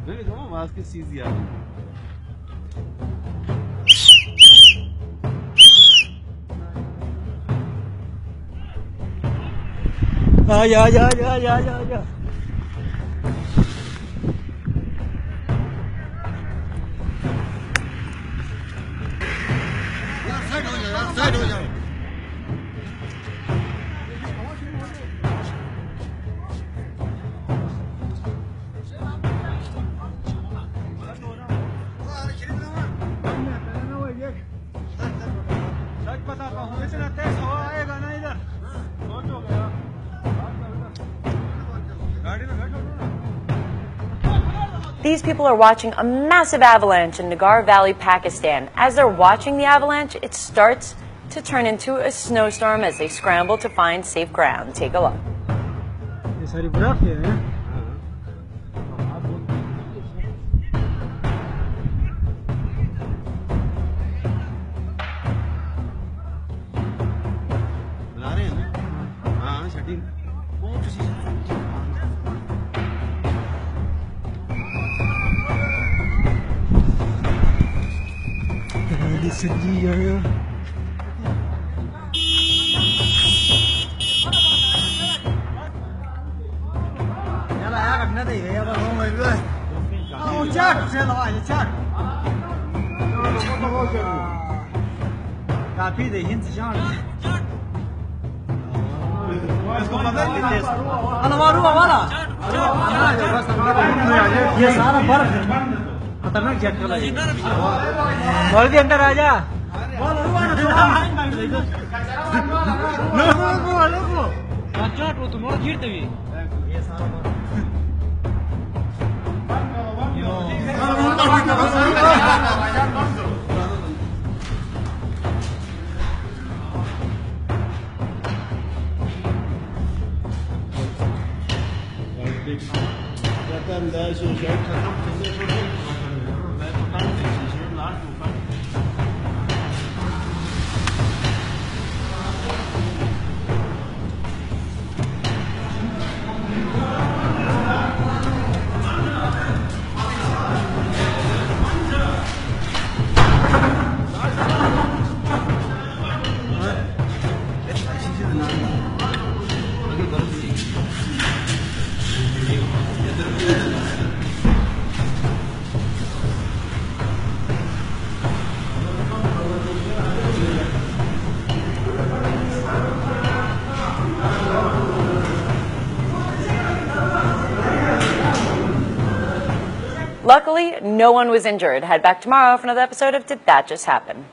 Böyle tamam maske siz ya. Ya. Side हो जाओ सच बताता हूँ इतना तेज हवा आएगा ना इधर सोचो गया गाड़ी में बैठो ना These people are watching a massive avalanche in Nagar Valley, Pakistan. As they're watching the avalanche, it starts to turn into a snowstorm as they scramble to find safe ground. Take a look. ये सारी बर्फ है बना रहे हैं ना हाँ setting बहुत अच्छी सजी यार काफी देखिए इंतजार इसको पता है अलवारू हमारा ये सारा बर्फ है खतरनाक जेट का बोल के अंदर आ जा तुम्हारा गिरते हुए ये सारा Luckily, no one was injured. Head back tomorrow for another episode of Did That Just Happen?